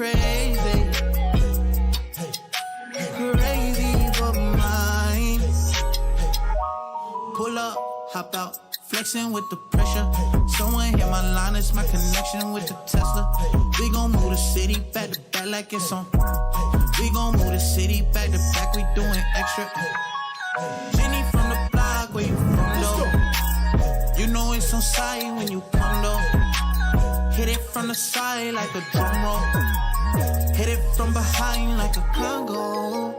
crazy. Crazy for mine. Pull up, hop out, flexing with the pressure. Someone hit my line, it's my connection with the Tesla. We gon' move the city back to back like it's on. We gon' move the city back to back, we doing extra. Jenny from the block, where you from though? You know it's on side when you come though. Hit it from the side like a drum roll. Hit it from behind like a Congo.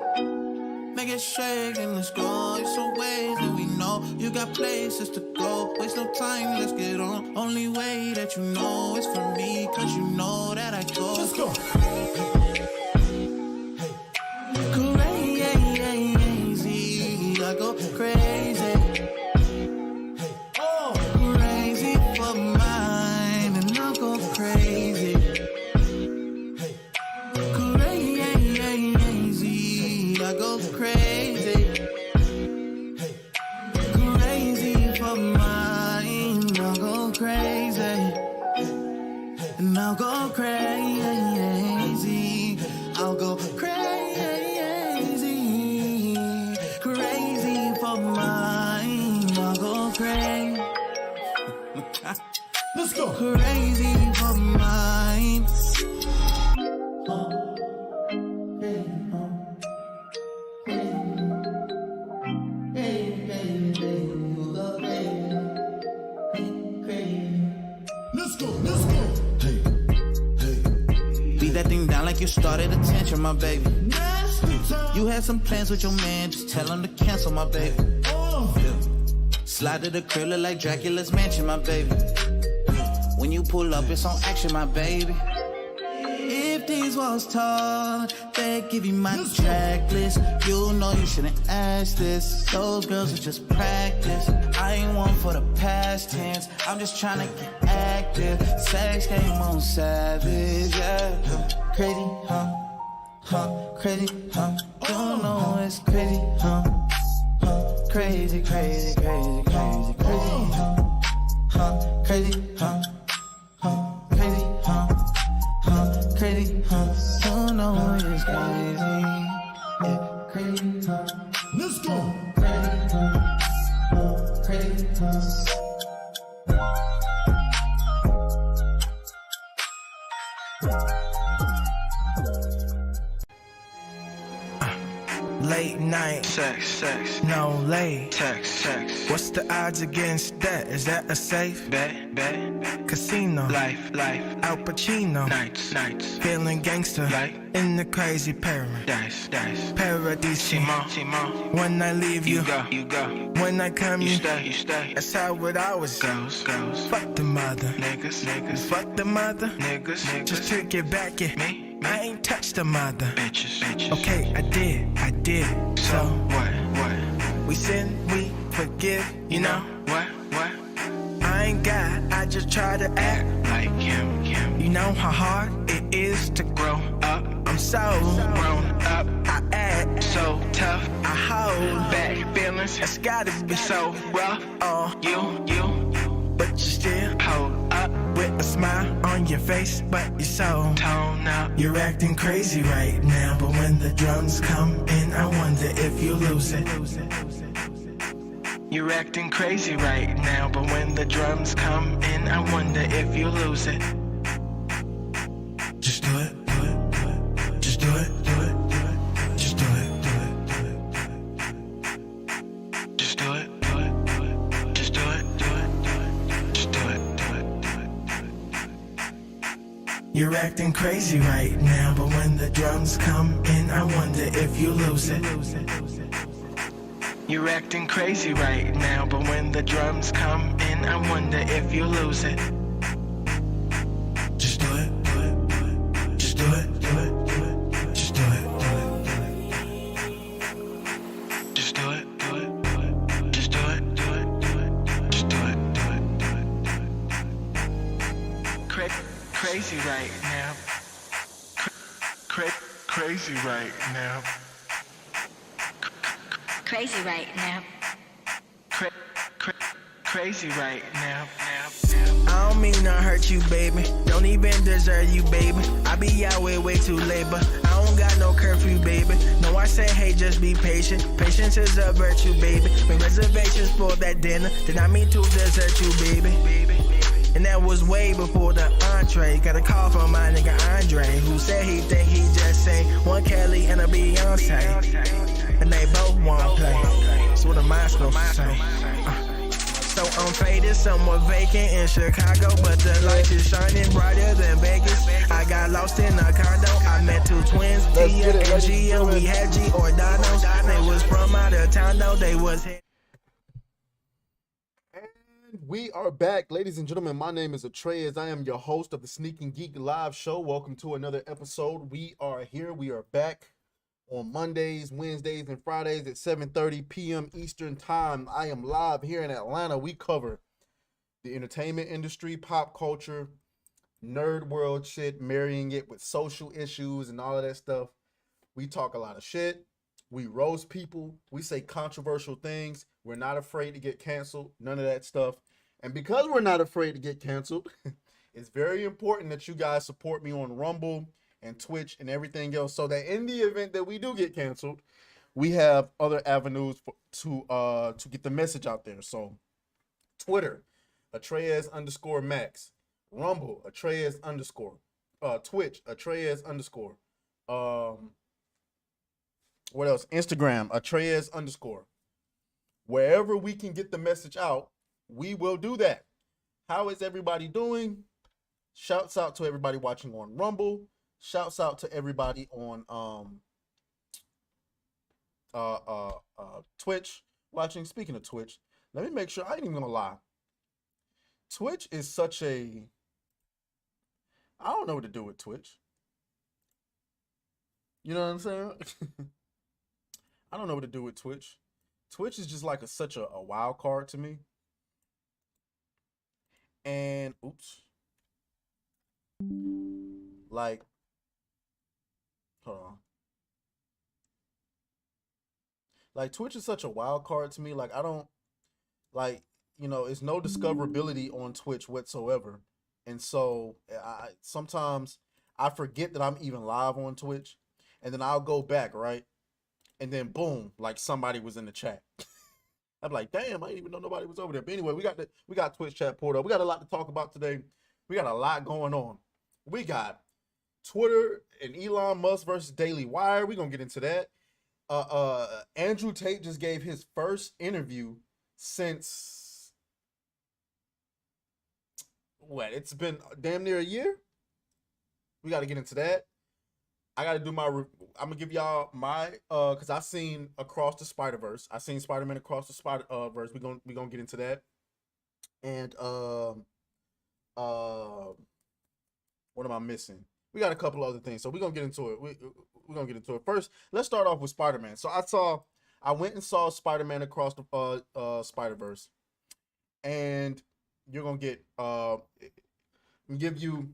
Make it shake and let's go. It's a way that we know. You got places to go. Waste no time, let's get on. Only way that you know is for me, cause you know that I go. Let's go. Crazy, I go crazy. Crazy for mine, and I'll go crazy. Crazy, I go crazy. Crazy for mine, I'll go crazy. And I'll go crazy. I'll go crazy. Crazy for mine, I'll go crazy. Let's go. Crazy for mine. Let's go, let's go. Hey, hey. Beat that thing down like you started attention, my baby. You had some plans with your man, just tell him to cancel, my baby. Slide to the crib, look like Dracula's mansion, my baby. When you pull up, it's on action, my baby. If these walls tall, they give you my checklist. You know you shouldn't ask this. Those girls are just practice. I ain't one for the past tense. I'm just trying to get active. Sex game on savage, yeah. Crazy, huh? Crazy, huh? Don't know it's crazy, huh? Crazy, crazy, crazy, crazy, crazy, huh? Crazy, huh? Crazy, huh? Crazy, huh? Don't know it's crazy, yeah. Crazy, huh? Let's go. Crazy, huh? Crazy, huh? Late night, sex, no late, text. What's the odds against that? Is that a safe Bet, casino? life, Al Pacino, nights, feeling gangster, Like in the crazy paradise, dice, paradise. Simon, When I leave you, you go, when I come, you you stay, That's how it always goes, Fuck the mother, niggas, fuck the mother, niggas, just to get back at me, I ain't touched the mother. bitches, Okay, I did. So what, We sin, we forgive, you know. what, I ain't God, I just try to act like him, You know how hard it is to grow up, I'm so grown up, I act so tough, I hold back feelings, It's gotta be so rough, you, but you still hold up, with a smile on your face, but you're so tone up, You're acting crazy right now, but when the drums come in, I wonder if you lose it. you're acting crazy right now, but when the drums come in, I wonder if you lose it. Just do it, just do it, just do it, Just do it, just do it, just do it. You're acting crazy right now, but when the drums come in, I wonder if you lose it. You're acting crazy right now, but when the drums come in, I wonder if you lose it. Just do it, just do it, just do it, Just do it, just do it, just do it. Crazy right now. Crazy right now. Crazy right now. Crazy right now. I don't mean to hurt you, baby. Don't even deserve you, baby. I be out way too late, but I don't got no curfew, baby. No, I say, hey, just be patient. Patience is a virtue, baby. Make reservations for that dinner. Did I mean to desert you, baby? And that was way before the entree. Got a call from my nigga Andre, who said he think he just sang one Kelly and a Beyonce. And they both won't play. So what am I supposed to say? So I'm faded, somewhat vacant in Chicago, but the light is shining brighter than Vegas. I got lost in a condo. I met two twins, Tia and Gia. We had Giordano's. They was from out of town, though. They was hit. We are back, ladies and gentlemen. My name is Atreus. I am your host of the SNEEK and GEEK live show. Welcome to another episode. We are here. We are back on Mondays, Wednesdays, and Fridays at 7:30 p.m. Eastern Time. I am live here in Atlanta. We cover the entertainment industry, pop culture, nerd world shit, marrying it with social issues and all of that stuff. We talk a lot of shit. We roast people. We say controversial things. We're not afraid to get canceled. None of that stuff. And because we're not afraid to get canceled, it's very important that you guys support me on Rumble and Twitch and everything else, so that in the event that we do get canceled, we have other avenues to get the message out there. So Twitter, Atreus_Max, Rumble, Atreus_, Twitch, Atreus_. What else? Instagram, Atreus_. Wherever we can get the message out, we will do that. How is everybody doing? Shouts out to everybody watching on Rumble. Shouts out to everybody on Twitch watching. Speaking of Twitch, let me make sure, I ain't even gonna lie. Twitch is such a, I don't know what to do with Twitch. You know what I'm saying? I don't know what to do with Twitch. Twitch is just like such a wild card to me. And oops. Like, hold on. Like, Twitch is such a wild card to me. Like, I don't, like, you know, it's no discoverability on Twitch whatsoever. And so sometimes I forget that I'm even live on Twitch, and then I'll go back, right? And then boom, like somebody was in the chat. I'm like, damn, I didn't even know nobody was over there. But anyway, we got Twitch chat pulled up. We got a lot to talk about today. We got a lot going on. We got Twitter and Elon Musk versus Daily Wire. We're gonna get into that. Andrew Tate just gave his first interview since what? It's been damn near a year. We got to get into that. I got to do my, I'm gonna give y'all my, cause I seen Across the Spider-Verse. I seen Spider-Man Across the Spider-Verse. We gonna get into that. And what am I missing? We got a couple other things, so we're gonna get into it. We're gonna get into it. First, let's start off with Spider-Man. So I went and saw Spider-Man Across the Spider-Verse, and you're gonna get give you,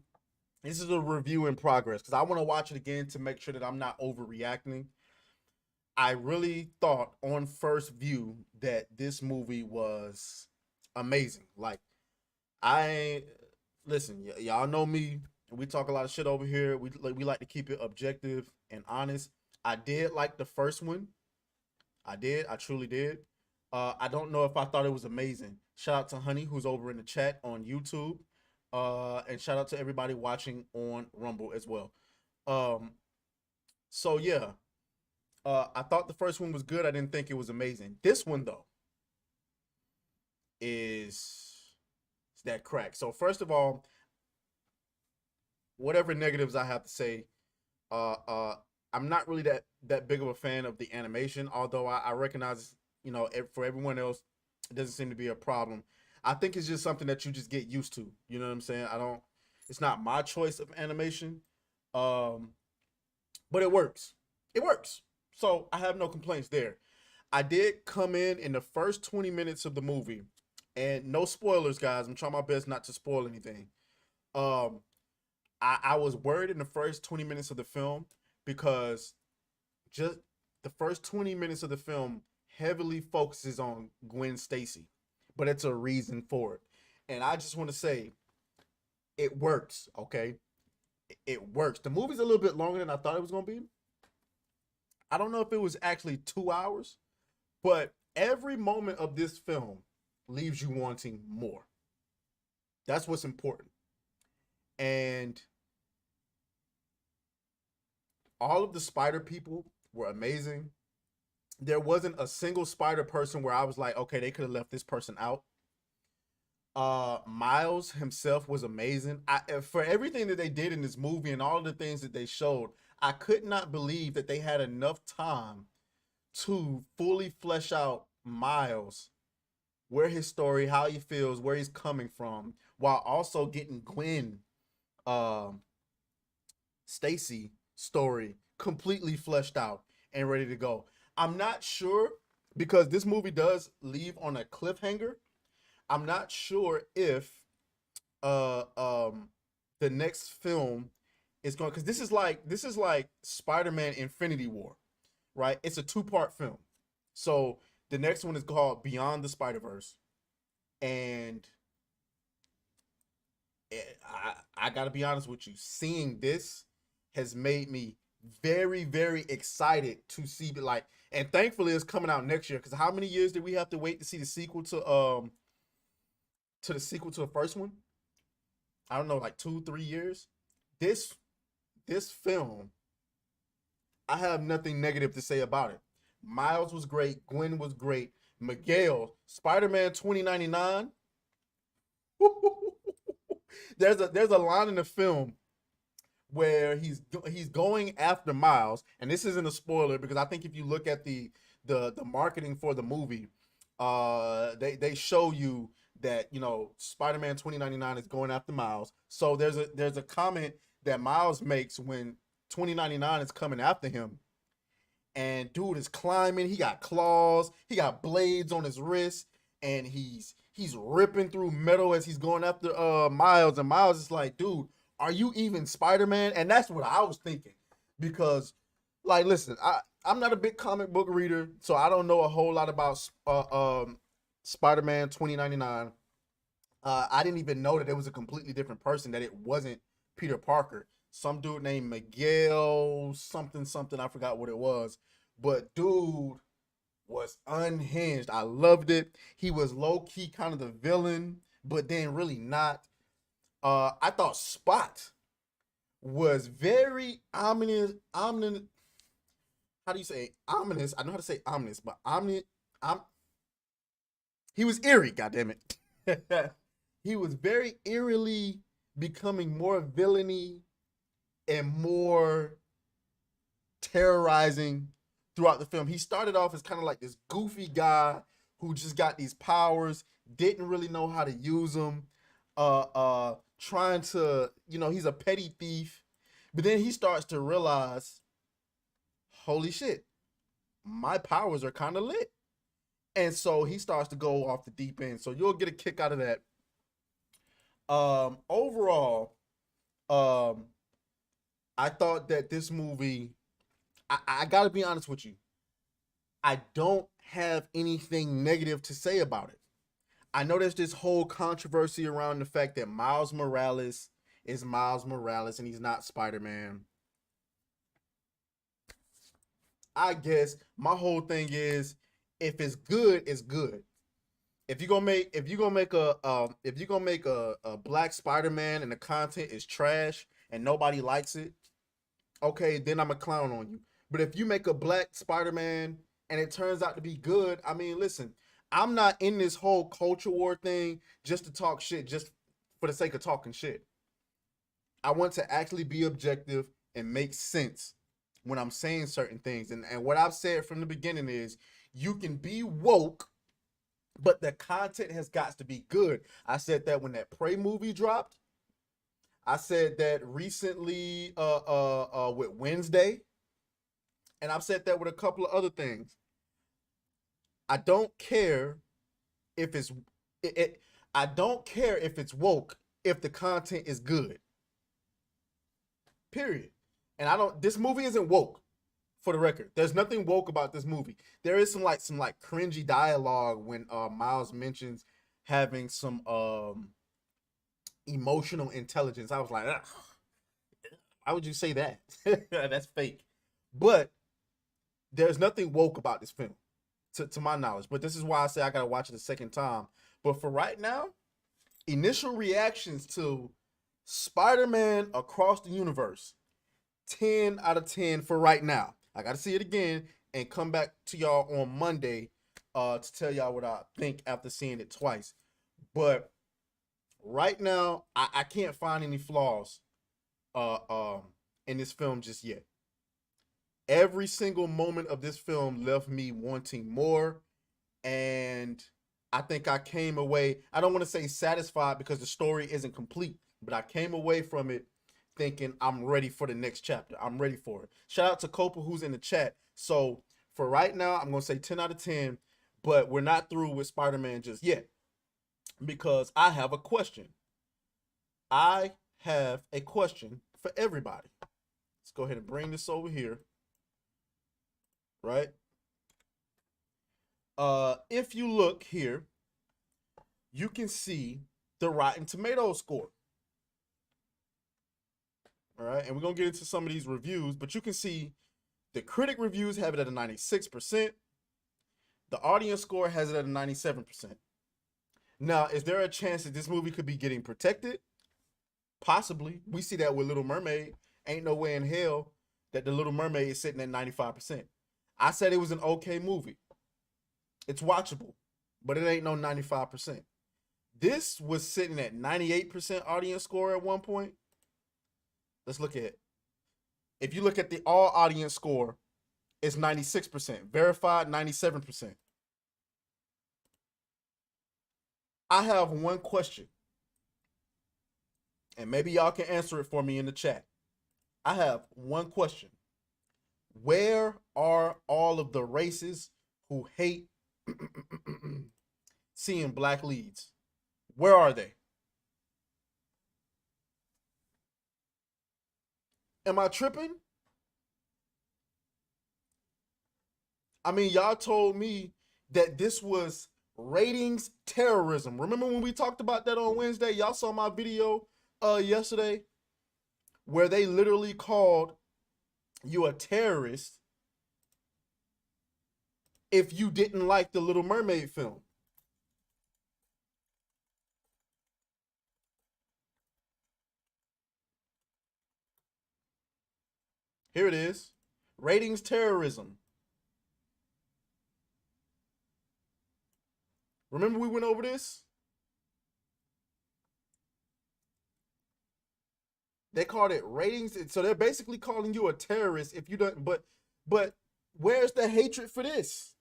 this is a review in progress because I want to watch it again to make sure that I'm not overreacting. I really thought on first view that this movie was amazing. Like, listen, y'all know me. We talk a lot of shit over here. We like to keep it objective and honest. I did like the first one. I truly did. I don't know if I thought it was amazing. Shout out to Honey, who's over in the chat on YouTube. And shout out to everybody watching on Rumble as well. So yeah, I thought the first one was good. I didn't think it was amazing. This one though is that crack. So first of all, whatever negatives I have to say, I'm not really that big of a fan of the animation, although I recognize, you know, for everyone else, it doesn't seem to be a problem. I think it's just something that you just get used to. You know what I'm saying? It's not my choice of animation. But it works. It works. So I have no complaints there. I did come in the first 20 minutes of the movie, and no spoilers, guys. I'm trying my best not to spoil anything. I was worried in the first 20 minutes of the film because just the first 20 minutes of the film heavily focuses on Gwen Stacy, but it's a reason for it. And I just want to say, it works, okay? It works. The movie's a little bit longer than I thought it was gonna be. I don't know if it was actually 2 hours, but every moment of this film leaves you wanting more. That's what's important. And all of the spider people were amazing. There wasn't a single spider person where I was like, okay, they could have left this person out. Miles himself was amazing. For everything that they did in this movie and all of the things that they showed, I could not believe that they had enough time to fully flesh out Miles, where his story, how he feels, where he's coming from, while also getting Gwen, Stacy story completely fleshed out and ready to go. I'm not sure, because this movie does leave on a cliffhanger. I'm not sure if the next film is going, because this is like Spider-Man Infinity War, right? It's a 2-part film. So the next one is called Beyond the Spider-Verse. And I gotta be honest with you, seeing this has made me very, very excited to see, like, and thankfully it's coming out next year, because how many years did we have to wait to see the sequel to the first one? I don't know, like 2-3 years. This film, I have nothing negative to say about it. Miles was great, Gwen was great, Miguel, Spider-Man 2099. There's a line in the film where he's going after Miles, and this isn't a spoiler, because I think if you look at the marketing for the movie, they show you that, you know, Spider-Man 2099 is going after Miles. So there's a comment that Miles makes when 2099 is coming after him, and dude is climbing. He got claws, he got blades on his wrist, and he's ripping through metal as he's going after Miles. And Miles is like, dude, are you even Spider-Man? And that's what I was thinking, because, like, listen, I'm not a big comic book reader, so I don't know a whole lot about Spider-Man 2099. I didn't even know that it was a completely different person, that it wasn't Peter Parker. Some dude named Miguel something, I forgot what it was. But dude was unhinged. I loved it. He was low-key kind of the villain, but then really not. I thought Spot was very ominous. How do you say ominous? I know how to say ominous, but he was eerie, goddammit. He was very eerily becoming more villainy and more terrorizing throughout the film. He started off as kind of like this goofy guy who just got these powers, didn't really know how to use them, trying to, you know, he's a petty thief. But then he starts to realize, holy shit, my powers are kind of lit. And so he starts to go off the deep end. So you'll get a kick out of that. Overall, I thought that this movie, I gotta be honest with you, I don't have anything negative to say about it. I know there's this whole controversy around the fact that Miles Morales is Miles Morales and he's not Spider-Man. I guess my whole thing is, if it's good, it's good. If you're gonna make a black Spider-Man and the content is trash and nobody likes it, okay, then I'm a clown on you. But if you make a black Spider-Man and it turns out to be good, I mean, listen, I'm not in this whole culture war thing just to talk shit, just for the sake of talking shit. I want to actually be objective and make sense when I'm saying certain things. And what I've said from the beginning is, you can be woke, but the content has got to be good. I said that when that Prey movie dropped. I said that recently with Wednesday. And I've said that with a couple of other things. I don't care if it's I don't care if it's woke if the content is good. Period. And this movie isn't woke, for the record. There's nothing woke about this movie. There is some cringy dialogue when Miles mentions having some emotional intelligence. I was like, ugh, why would you say that? That's fake. But there's nothing woke about this film, to my knowledge. But this is why I say I gotta watch it a second time. But for right now, initial reactions to Spider-Man Across the Universe, 10 out of 10 for right now. I gotta see it again and come back to y'all on Monday to tell y'all what I think after seeing it twice. But right now, I can't find any flaws in this film just yet. Every single moment of this film left me wanting more, and I think I came away, I don't want to say satisfied because the story isn't complete, but I came away from it thinking I'm ready for the next chapter. I'm ready for it. Shout out to Copa who's in the chat. So for right now, I'm going to say 10 out of 10, but we're not through with Spider-Man just yet because I have a question. I have a question for everybody. Let's go ahead and bring this over here. Right? If you look here, you can see the Rotten Tomatoes score. All right, and we're gonna get into some of these reviews, but you can see the critic reviews have it at a 96%. The audience score has it at a 97%. Now, is there a chance that this movie could be getting protected? Possibly. We see that with Little Mermaid. Ain't no way in hell that the Little Mermaid is sitting at 95%. I said it was an okay movie. It's watchable, but it ain't no 95%. This was sitting at 98% audience score at one point. Let's look at it. If you look at the all audience score, it's 96%. Verified, 97%. I have one question, and maybe y'all can answer it for me in the chat. I have one question. Where are all of the races who hate seeing black leads? Where are they? Am I tripping? I mean, y'all told me that this was ratings terrorism. Remember when we talked about that on Wednesday? Y'all saw my video yesterday where they literally called you a terrorist if you didn't like the Little Mermaid film. Here it is. Ratings terrorism. Remember we went over this? They called it ratings. So they're basically calling you a terrorist if you don't, but where's the hatred for this?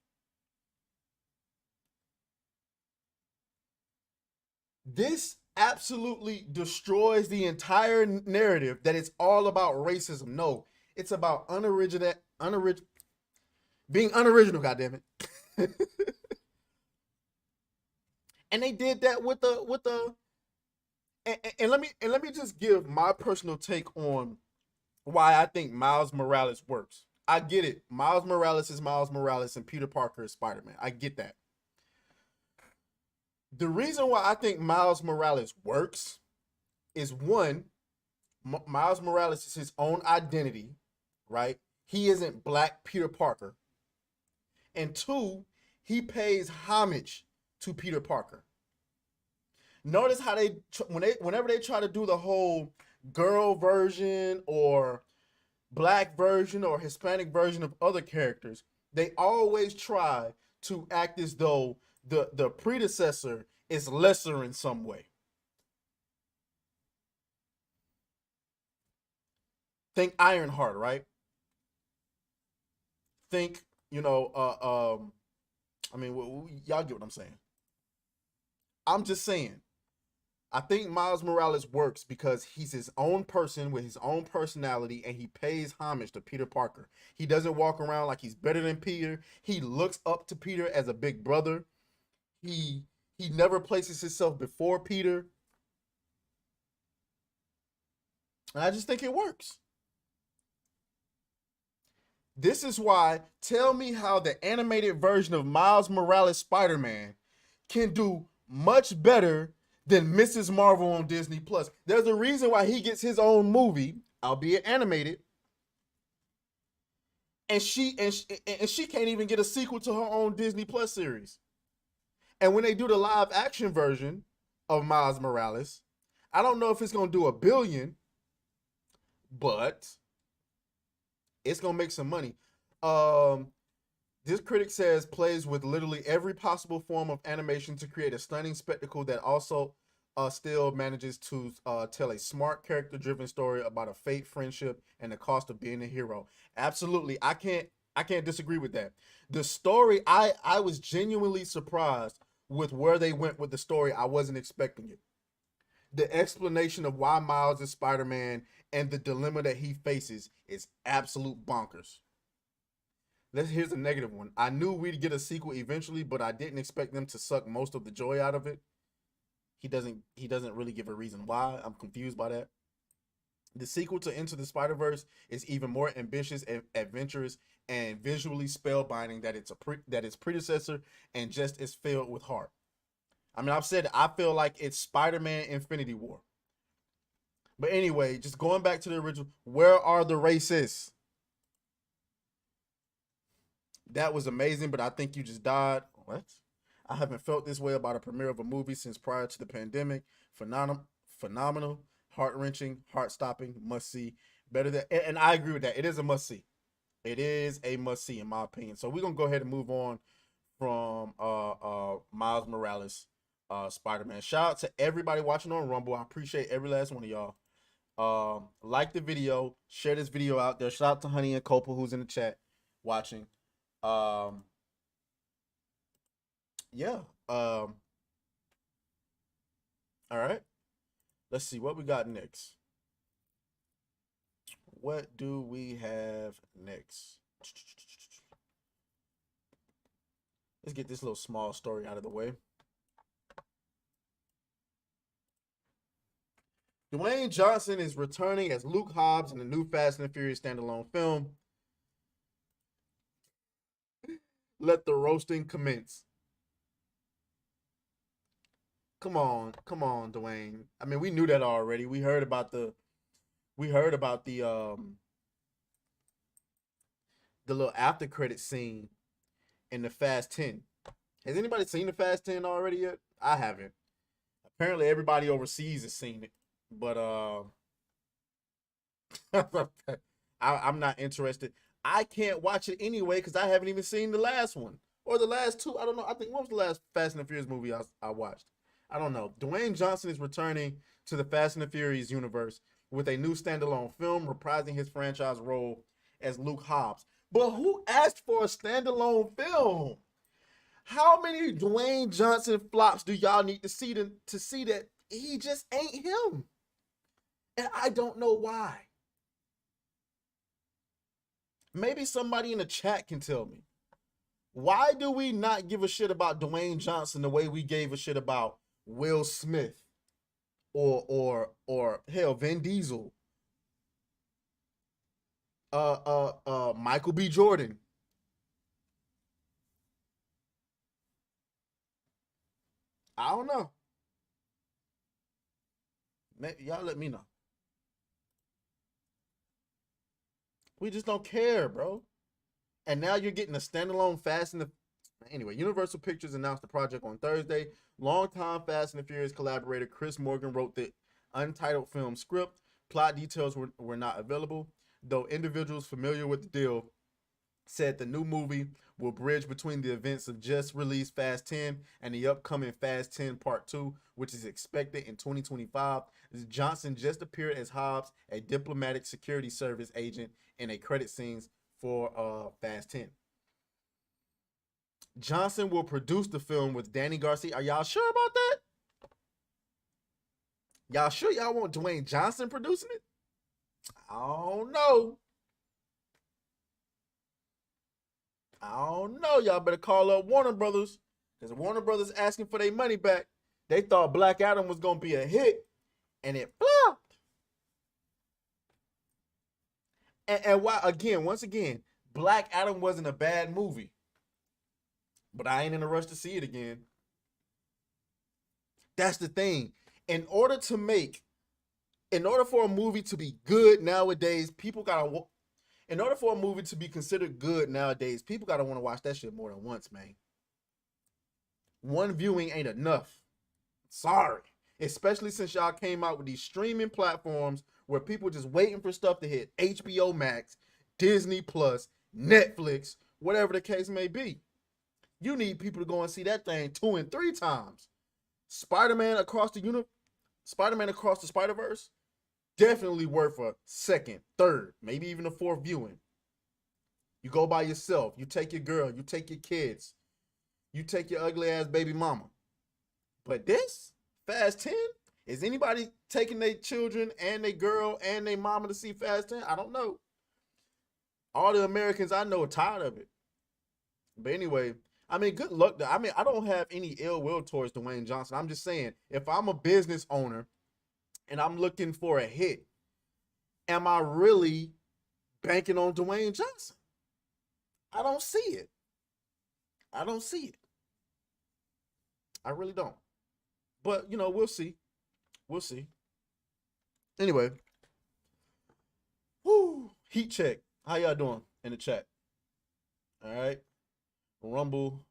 This absolutely destroys the entire narrative that it's all about racism. No, it's about being unoriginal, goddammit. And they did that with the and let me just give my personal take on why I think Miles Morales works. I get it. Miles Morales is Miles Morales and Peter Parker is Spider-Man. I get that. The reason why I think Miles Morales works is one, Miles Morales is his own identity, right? He isn't Black Peter Parker. And two, he pays homage to Peter Parker. Notice how whenever they try to do the whole girl version or black version or Hispanic version of other characters, they always try to act as though the predecessor is lesser in some way. Think Ironheart, right? Think, I mean, y'all get what I'm saying. I'm just saying, I think Miles Morales works because he's his own person with his own personality and he pays homage to Peter Parker. He doesn't walk around like he's better than Peter. He looks up to Peter as a big brother. He never places himself before Peter. And I just think it works. This is why, tell me how the animated version of Miles Morales Spider-Man can do much better than Mrs. Marvel on Disney Plus. There's a reason why he gets his own movie, albeit animated, and she can't even get a sequel to her own Disney Plus series. And when they do the live action version of Miles Morales, I don't know if it's gonna do $1 billion, but it's gonna make some money. This critic says plays with literally every possible form of animation to create a stunning spectacle that also still manages to tell a smart character-driven story about a fake friendship and the cost of being a hero. Absolutely, I can't disagree with that. The story, I was genuinely surprised with where they went with the story. I wasn't expecting it. The explanation of why Miles is Spider-Man and the dilemma that he faces is absolute bonkers. Here's a negative one. I knew we'd get a sequel eventually, but I didn't expect them to suck most of the joy out of it. He doesn't really give a reason why. I'm confused by that. The sequel to Into the Spider-Verse is even more ambitious and adventurous and visually spellbinding that its predecessor, and just is filled with heart. I mean, I've said I feel like it's Spider-Man Infinity War. But anyway, just going back to the original, where are the racists? That was amazing, but I think you just died. What? I haven't felt this way about a premiere of a movie since prior to the pandemic. Phenomenal, heart-wrenching, heart-stopping, must-see. Better than, and I agree with that. It is a must-see. It is a must-see in my opinion. So we're gonna go ahead and move on from Miles Morales, Spider-Man. Shout out to everybody watching on Rumble. I appreciate every last one of y'all. Like the video, share this video out there. Shout out to Honey and Copa who's in the chat watching. Yeah. All right. Let's see what we got next. What do we have next? Let's get this little small story out of the way. Dwayne Johnson is returning as Luke Hobbs in the new Fast and the Furious standalone film. Let the roasting commence. Come on, Dwayne. I mean, we knew that already. We heard about the little after credit scene in the Fast 10. Has anybody seen the Fast 10 already yet? I haven't. Apparently everybody overseas has seen it. But I'm not interested. I can't watch it anyway because I haven't even seen the last one. Or the last two. I don't know. I think what was the last Fast and the Furious movie I watched? I don't know. Dwayne Johnson is returning to the Fast and the Furious universe with a new standalone film reprising his franchise role as Luke Hobbs. But who asked for a standalone film? How many Dwayne Johnson flops do y'all need to see that he just ain't him? And I don't know why. Maybe somebody in the chat can tell me. Why do we not give a shit about Dwayne Johnson the way we gave a shit about Will Smith or hell, Vin Diesel, Michael B. Jordan? I don't know. Y'all let me know. We just don't care, bro. And now you're getting a standalone Fast and the... Anyway, Universal Pictures announced the project on Thursday. Longtime Fast and the Furious collaborator Chris Morgan wrote the untitled film script. Plot details were not available, though individuals familiar with the deal said the new movie will bridge between the events of just released Fast 10 and the upcoming Fast 10 Part 2, which is expected in 2025. Johnson just appeared as Hobbs, a diplomatic security service agent, in a credit scenes for Fast 10. Johnson will produce the film with Danny Garcia. Are y'all sure about that? Y'all sure y'all want Dwayne Johnson producing it? I don't know. Y'all better call up Warner Brothers, because Warner Brothers asking for their money back. They thought Black Adam was going to be a hit, and it flopped. And why, once again, Black Adam wasn't a bad movie, but I ain't in a rush to see it again. That's the thing. In order for a movie to be good nowadays, in order for a movie to be considered good nowadays, people gotta want to watch that shit more than once, man. One viewing ain't enough. Sorry. Especially since y'all came out with these streaming platforms where people just waiting for stuff to hit HBO Max, Disney Plus, Netflix, whatever the case may be. You need people to go and see that thing 2 and 3 times. Spider-Man Across the Spider-Verse, definitely worth a second, third, maybe even a fourth viewing. You go by yourself. You take your girl. You take your kids. You take your ugly ass baby mama. But this, Fast 10, is anybody taking their children and their girl and their mama to see Fast 10? I don't know. All the Americans I know are tired of it. But anyway, I mean, good luck. I mean, I don't have any ill will towards Dwayne Johnson. I'm just saying, if I'm a business owner and I'm looking for a hit, am I really banking on Dwayne Johnson? I don't see it. I don't see it. I really don't. But, you know, we'll see. We'll see. Anyway. Whoo. Heat check. How y'all doing in the chat? All right. Rumble.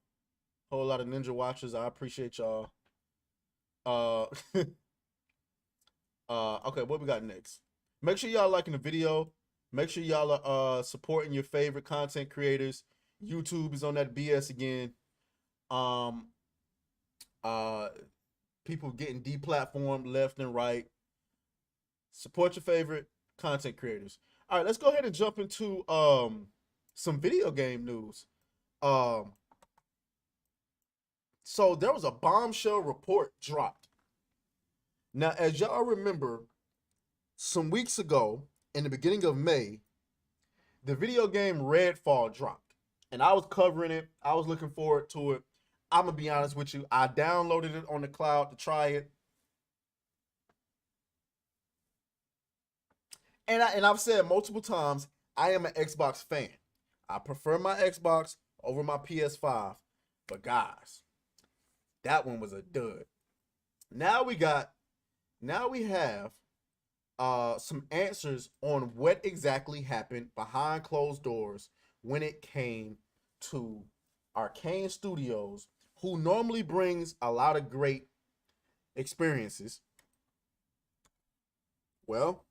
Whole lot of ninja watchers. I appreciate y'all. Okay, what we got next? Make sure y'all liking the video. Make sure y'all are supporting your favorite content creators. YouTube is on that BS again. People getting deplatformed left and right. Support your favorite content creators. All right, let's go ahead and jump into some video game news. So there was a bombshell report dropped. Now, as y'all remember, some weeks ago, in the beginning of May, the video game Redfall dropped. And I was covering it. I was looking forward to it. I'm going to be honest with you. I downloaded it on the cloud to try it. And I've said multiple times, I am an Xbox fan. I prefer my Xbox over my PS5. But guys, that one was a dud. Now we have some answers on what exactly happened behind closed doors when it came to Arcane Studios, who normally brings a lot of great experiences. Well,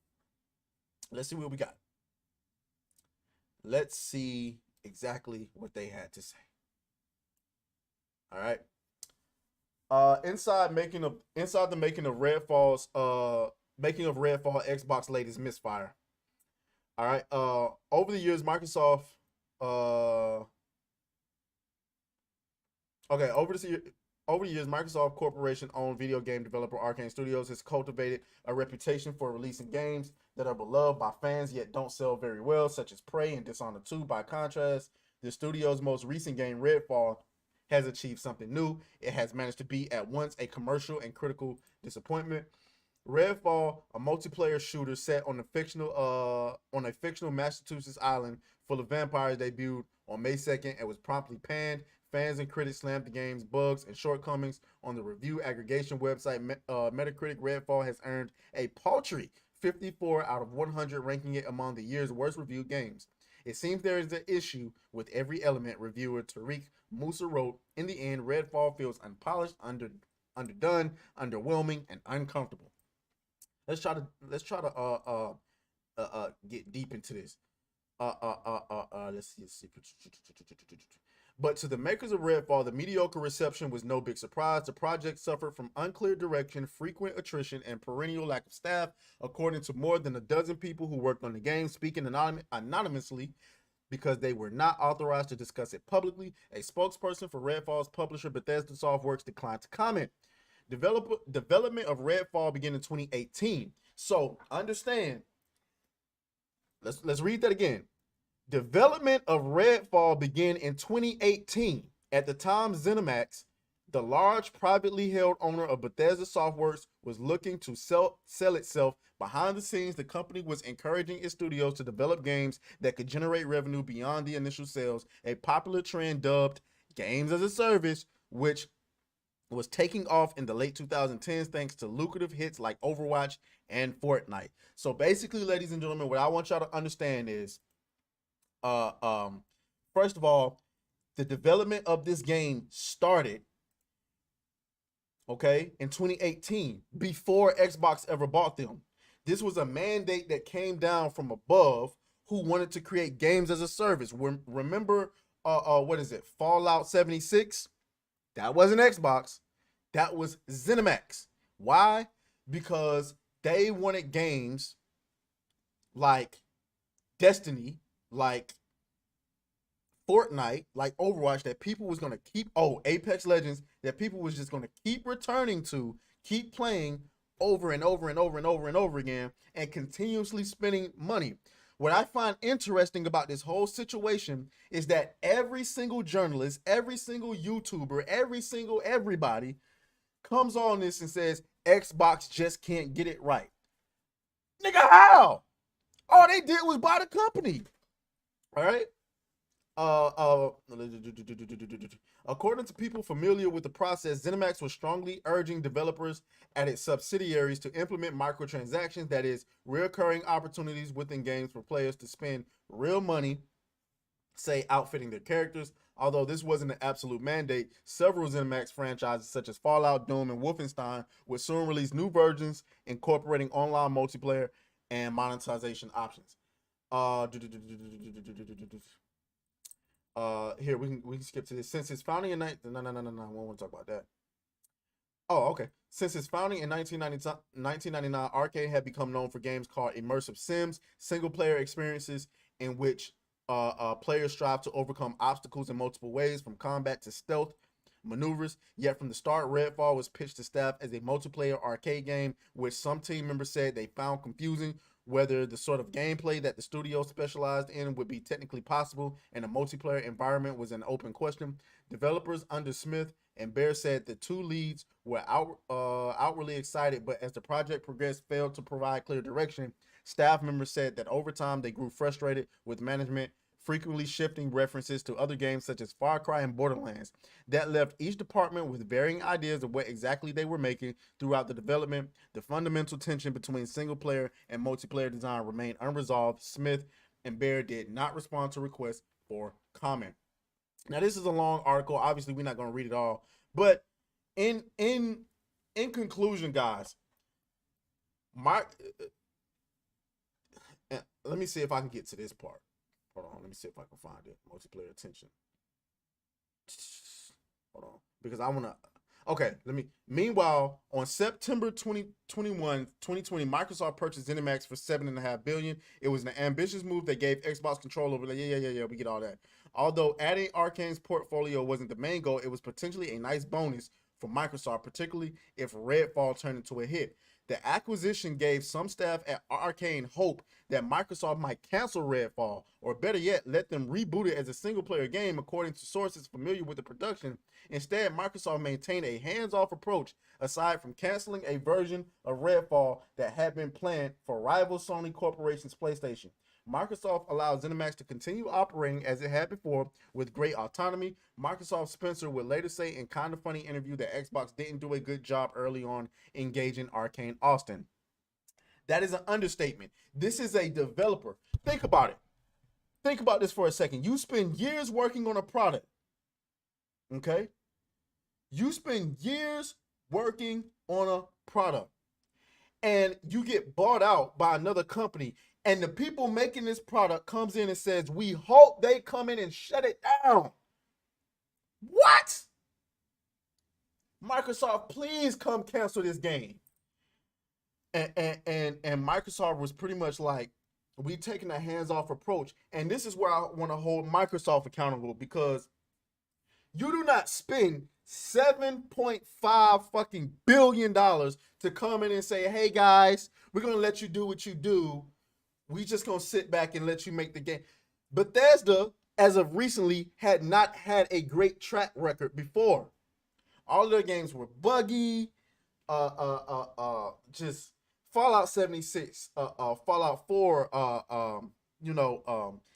let's see what we got. Let's see exactly what they had to say. All right. Inside the making of Redfall's Xbox latest misfire. All right. Over the years, Microsoft over the years, Microsoft Corporation owned video game developer Arcane Studios has cultivated a reputation for releasing games that are beloved by fans yet don't sell very well, such as Prey and Dishonored 2. By contrast, the studio's most recent game, Redfall, has achieved something new. It has managed to be at once a commercial and critical disappointment. Redfall, a multiplayer shooter set on a fictional Massachusetts island full of vampires, debuted on May 2nd and was promptly panned. Fans and critics slammed the game's bugs and shortcomings on the review aggregation website Metacritic. Redfall has earned a paltry 54 out of 100, ranking it among the year's worst reviewed games. It seems there is an issue with every element, reviewer Tariq Musa wrote. In the end, Redfall feels unpolished, underdone, underwhelming, and uncomfortable. Let's try to get deep into this. Let's see. But to the makers of Redfall, the mediocre reception was no big surprise. The project suffered from unclear direction, frequent attrition, and perennial lack of staff, according to more than a dozen people who worked on the game, speaking anonymously because they were not authorized to discuss it publicly. A spokesperson for Redfall's publisher, Bethesda Softworks, declined to comment. Development of Redfall began in 2018. So understand. Let's read that again. Development of Redfall began in 2018. At the time, ZeniMax, the large privately held owner of Bethesda Softworks, was looking to sell itself. Behind the scenes, the company was encouraging its studios to develop games that could generate revenue beyond the initial sales, a popular trend dubbed games as a service, which was taking off in the late 2010s thanks to lucrative hits like Overwatch and Fortnite. So basically, ladies and gentlemen, what I want y'all to understand is, first of all, the development of this game started, okay, in 2018, before Xbox ever bought them. This was a mandate that came down from above, who wanted to create games as a service. Remember, what is it, Fallout 76? That wasn't Xbox. That was ZeniMax. Why? Because they wanted games like Destiny, like Fortnite, like Overwatch, that people was going to keep, Apex Legends, that people was just going to keep returning to, keep playing over and over and over and over and over again, and continuously spending money. What I find interesting about this whole situation is that every single journalist, every single YouTuber, everybody comes on this and says Xbox just can't get it right. Nigga, how? All they did was buy the company. All right. According to people familiar with the process, ZeniMax was strongly urging developers at its subsidiaries to implement microtransactions, that is, recurring opportunities within games for players to spend real money, say outfitting their characters. Although this wasn't an absolute mandate, several ZeniMax franchises such as Fallout, Doom, and Wolfenstein would soon release new versions incorporating online multiplayer and monetization options. Here we can skip to this. Since its founding in no, I don't want to talk about that. Oh, okay. Since its founding in 1999, Arcade had become known for games called immersive sims, single-player experiences in which players strive to overcome obstacles in multiple ways, from combat to stealth maneuvers. Yet from the start, Redfall was pitched to staff as a multiplayer arcade game, which some team members said they found confusing. Whether the sort of gameplay that the studio specialized in would be technically possible in a multiplayer environment was an open question. Developers under Smith and Bear said the two leads were outwardly excited, but as the project progressed, failed to provide clear direction. Staff members said that over time they grew frustrated with management frequently shifting references to other games such as Far Cry and Borderlands. That left each department with varying ideas of what exactly they were making throughout the development. The fundamental tension between single player and multiplayer design remained unresolved. Smith and Bear did not respond to requests for comment. Now, this is a long article. Obviously, we're not going to read it all, but in conclusion, guys, let me see if I can get to this part. Hold on, let me see if I can find it. Multiplayer attention. Hold on, because I want to. Okay, Meanwhile, on September 2020, Microsoft purchased ZeniMax for $7.5 billion. It was an ambitious move that gave Xbox control over. Yeah. We get all that. Although adding Arcane's portfolio wasn't the main goal, it was potentially a nice bonus for Microsoft, particularly if Redfall turned into a hit. The acquisition gave some staff at Arcane hope that Microsoft might cancel Redfall, or better yet, let them reboot it as a single-player game, according to sources familiar with the production. Instead, Microsoft maintained a hands-off approach, aside from canceling a version of Redfall that had been planned for rival Sony Corporation's PlayStation. Microsoft allowed ZeniMax to continue operating as it had before with great autonomy. Microsoft Spencer would later say in Kinda Funny interview that Xbox didn't do a good job early on engaging Arcane Austin. That is an understatement. This is a developer. Think about it. Think about this for a second. You spend years working on a product. Okay? You spend years working on a product. And you get bought out by another company. And the people making this product comes in and says, we hope they come in and shut it down. What? Microsoft, please come cancel this game. And Microsoft was pretty much like, we taking a hands-off approach. And this is where I want to hold Microsoft accountable, because you do not spend $7.5 fucking billion to come in and say, hey guys, we're going to let you do what you do. We just going to sit back and let you make the game. Bethesda, as of recently, had not had a great track record before. All of their games were buggy, just Fallout 76, Fallout 4,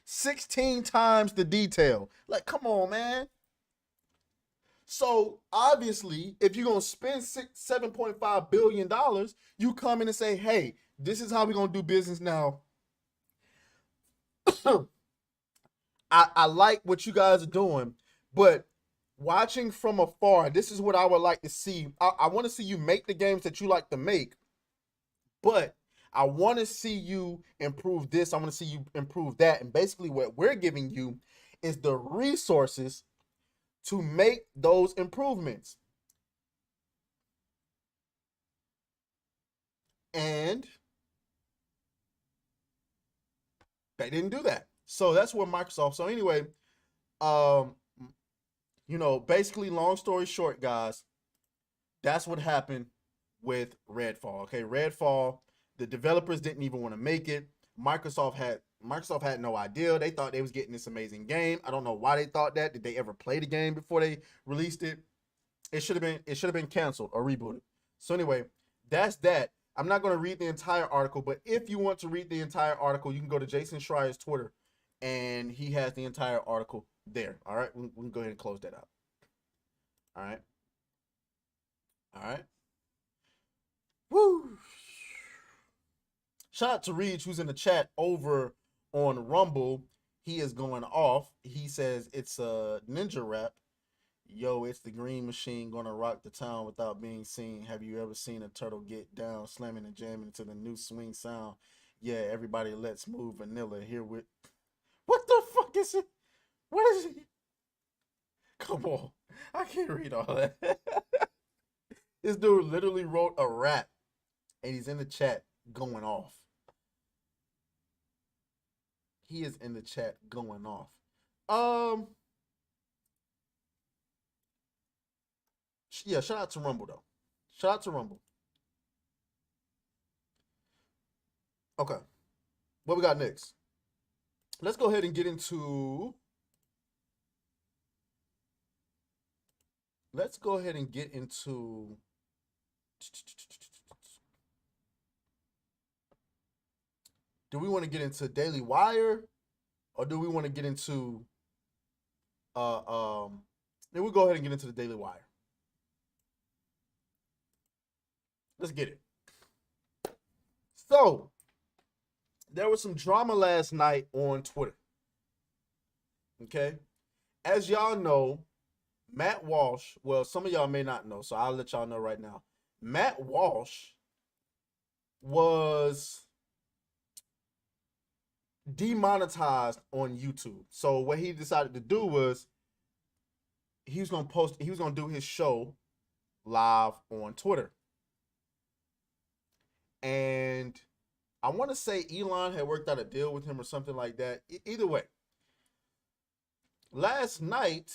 16 times the detail. Like, come on, man. So obviously, if you're gonna spend $7.5 billion, you come in and say, hey, this is how we're gonna do business now. I like what you guys are doing, but watching from afar, this is what I would like to see. I want to see you make the games that you like to make, but I want to see you improve this. I want to see you improve that. And basically what we're giving you is the resources to make those improvements. And they didn't do that. So that's where Microsoft. So anyway, basically, long story short, guys, that's what happened with Redfall. Okay, Redfall, the developers didn't even want to make it. Microsoft had no idea. They thought they was getting this amazing game. I don't know why they thought that. Did they ever play the game before they released it? It should have been canceled or rebooted. So anyway, that's that. I'm not going to read the entire article, but if you want to read the entire article, you can go to Jason Schreier's Twitter, and he has the entire article there. All right, we can go ahead and close that out. All right. All right. Woo. Shout out to Reed, who's in the chat over on Rumble. He is going off. He says it's a ninja rap. Yo, it's the Green Machine gonna rock the town without being seen. Have you ever seen a turtle get down, slamming and jamming to the new swing sound? Yeah, everybody let's move vanilla here with. What the fuck is it? What is it? Come on. I can't read all that. This dude literally wrote a rap and he's in the chat going off. He is in the chat going off. Yeah, shout out to Rumble though. Shout out to Rumble. Okay. What we got next? Let's go ahead and get into do we want to get into Daily Wire or do we want to get into then we'll go ahead and get into the Daily Wire. Let's get it. So, there was some drama last night on Twitter. Okay? As y'all know, Matt Walsh, well, some of y'all may not know, so I'll let y'all know right now. Matt Walsh was demonetized on YouTube. So what he decided to do was he was going to do his show live on Twitter. And I want to say Elon had worked out a deal with him or something like that. Either way, last night,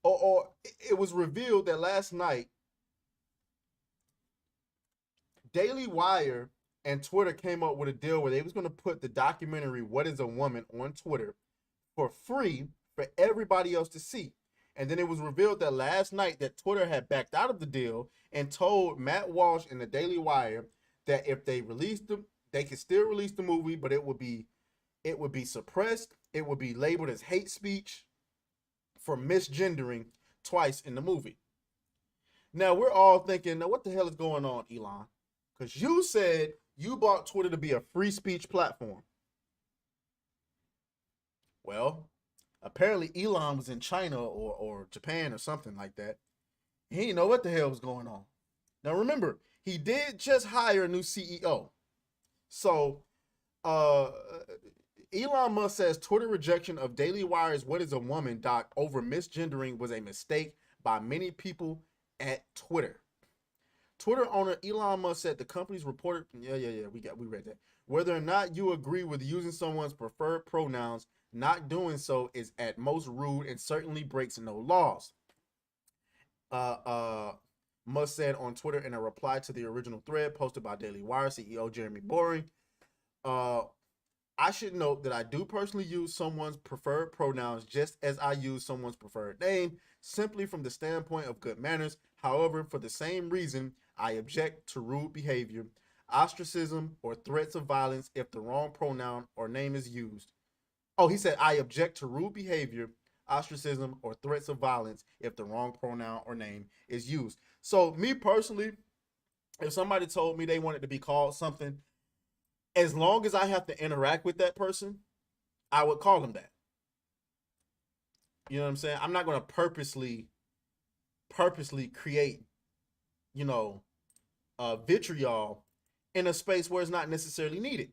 or it was revealed that last night, Daily Wire and Twitter came up with a deal where they was going to put the documentary What is a Woman on Twitter for free for everybody else to see. And then it was revealed that last night that Twitter had backed out of the deal and told Matt Walsh and the Daily Wire that if they released them, they could still release the movie, but it would be suppressed. It would be labeled as hate speech for misgendering twice in the movie. Now we're all thinking, now what the hell is going on, Elon? Because you said you bought Twitter to be a free speech platform. Well, apparently Elon was in China or Japan or something like that. He didn't know what the hell was going on. Now remember, he did just hire a new CEO. So Elon Musk says Twitter rejection of Daily Wire's What is a Woman doc over misgendering was a mistake by many people at Twitter. Twitter owner Elon Musk said the company's reported, we read that. Whether or not you agree with using someone's preferred pronouns, not doing so is at most rude and certainly breaks no laws. Musk said on Twitter in a reply to the original thread posted by Daily Wire CEO Jeremy Boring. I should note that I do personally use someone's preferred pronouns just as I use someone's preferred name, simply from the standpoint of good manners. However, for the same reason, I object to rude behavior, ostracism, or threats of violence if the wrong pronoun or name is used. Oh, he said, I object to rude behavior, ostracism, or threats of violence if the wrong pronoun or name is used. So, me personally, if somebody told me they wanted to be called something, as long as I have to interact with that person, I would call them that. You know what I'm saying? I'm not going to purposely create, you know, vitriol in a space where it's not necessarily needed.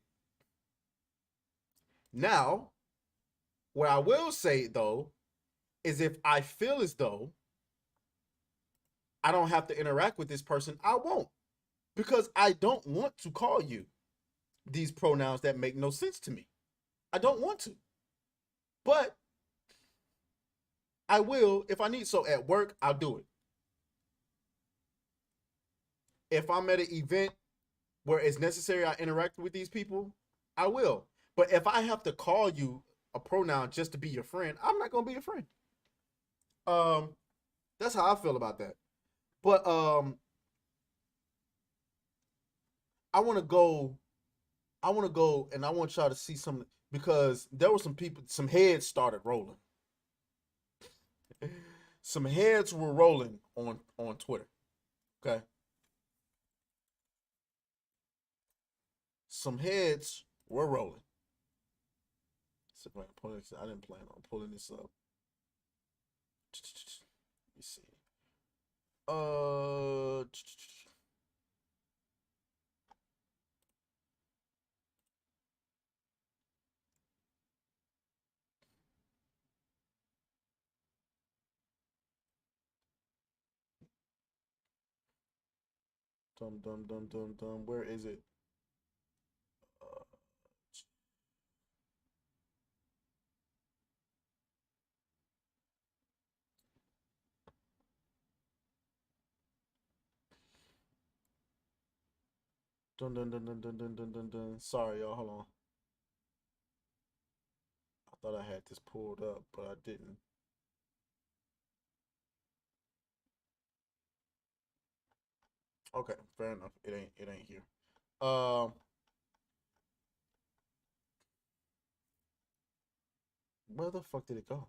Now, what I will say though is if I feel as though I don't have to interact with this person, I won't, because I don't want to call you these pronouns that make no sense to me. I don't want to, but I will if I need. So at work, I'll do it. If I'm at an event where it's necessary I interact with these people, I will. But if I have to call you a pronoun just to be your friend, I'm not gonna be your friend. Um, that's how I feel about that. But I want to go. I want to go, and I want y'all to see some because there were some people. Some heads started rolling. Some heads were rolling on Twitter. Okay, some heads were rolling. So I didn't plan on pulling this up. Let me see. Uh, dum dum dum dum dum. Where is it? Uh, dun dun dun dun dun dun dun dun dun. Sorry, y'all. Hold on. I thought I had this pulled up, but I didn't. Okay, fair enough. It ain't here. Um, where the fuck did it go?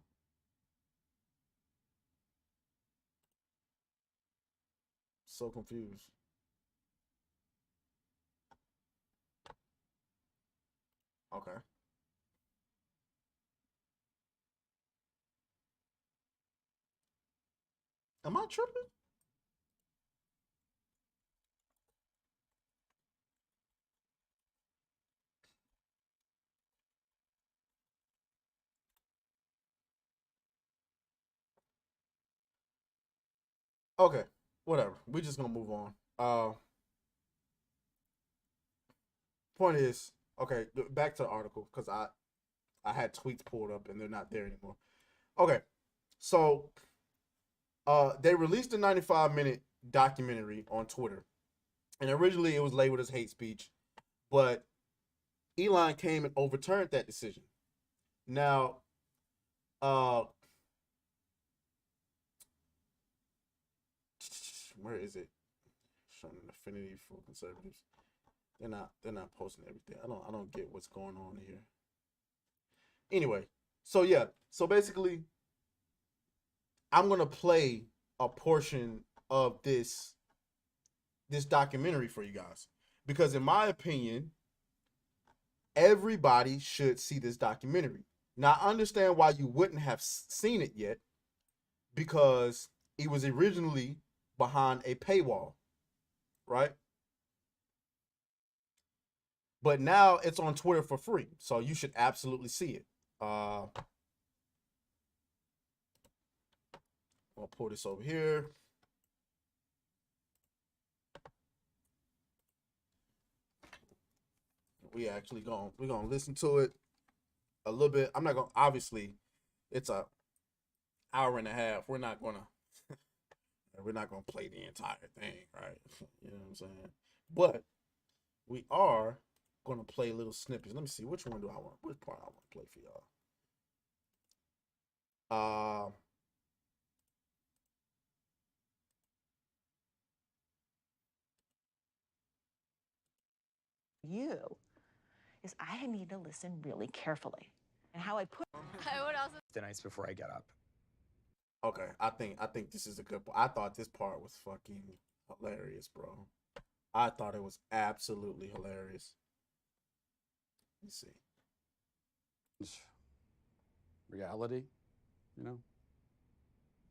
So confused. Okay. Am I tripping? Okay. Whatever. We just gonna move on. Point is, okay, back to the article because I had tweets pulled up and they're not there anymore. Okay, so they released a 95-minute documentary on Twitter, and originally it was labeled as hate speech, but Elon came and overturned that decision. Now, uh, where is it? Showing an affinity for conservatives. They're not posting everything. I don't get what's going on here. Anyway, so yeah, so basically, I'm gonna play a portion of this documentary for you guys because in my opinion, everybody should see this documentary. Now, I understand why you wouldn't have seen it yet because it was originally behind a paywall, right? But now it's on Twitter for free, so you should absolutely see it. I'll pull this over here. We're gonna listen to it a little bit. I'm not gonna obviously it's a hour and a half. We're not gonna play the entire thing, right? You know what I'm saying? But we are gonna play little snippets. Let me see which one do I want. Which part I want to play for y'all. Uh, you is I need to listen really carefully. And how I put I would also the nights before I get up. Okay, I think this is a good point. I thought this part was fucking hilarious, bro. I thought it was absolutely hilarious. Let's see. It's reality, you know?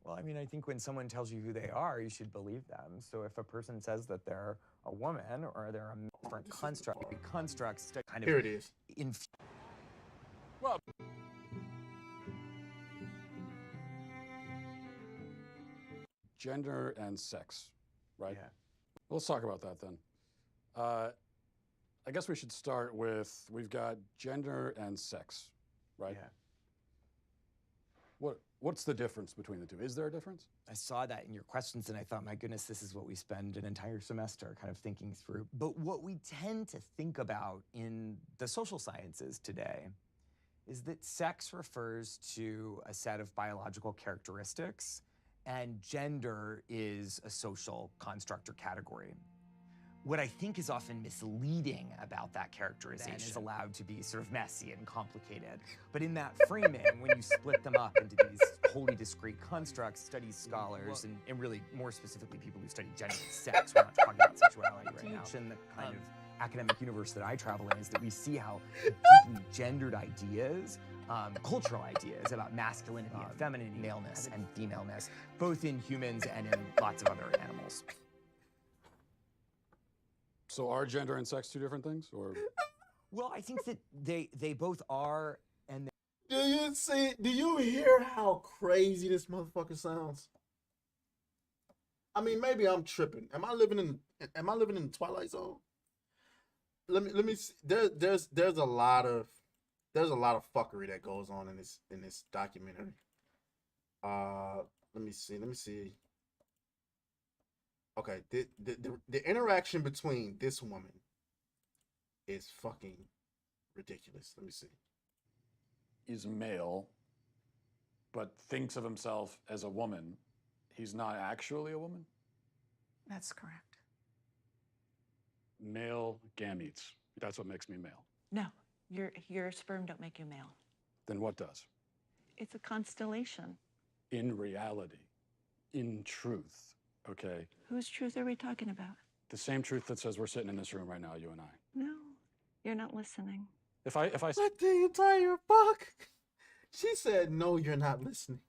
Well, I mean, I think when someone tells you who they are, you should believe them. So if a person says that they're a woman or they're a different constructs to kind of Here it is. Well, gender and sex, right? Yeah. Let's talk about that then. I guess we should start with, we've got gender and sex, right? Yeah. What's the difference between the two? Is there a difference? I saw that in your questions and I thought, my goodness, this is what we spend an entire semester kind of thinking through. But what we tend to think about in the social sciences today is that sex refers to a set of biological characteristics and gender is a social construct or category. What I think is often misleading about that characterization is allowed to be sort of messy and complicated. But in that framing, when you split them up into these wholly discrete constructs, studies scholars, and really more specifically people who study gender and sex, we're not talking about sexuality right now. And the kind of academic universe that I travel in is that we see how deeply gendered ideas, cultural ideas about masculinity and femininity, maleness and femaleness, both in humans and in lots of other animals. So are gender and sex two different things, or? Well, I think that they both are, and Do you see? Do you hear how crazy this motherfucker sounds? I mean, maybe I'm tripping. Am I living in the Twilight Zone? Let me see. There's a lot of fuckery that goes on in this documentary. Let me see. Okay, the interaction between this woman is fucking ridiculous. Let me see. He's male, but thinks of himself as a woman. He's not actually a woman? That's correct. Male gametes. That's what makes me male. No, your sperm don't make you male. Then what does? It's a constellation. In reality, in truth, okay? Whose truth are we talking about? The same truth that says we're sitting in this room right now, you and I. No, you're not listening. If I What the entire fuck? She said, "No, you're not listening."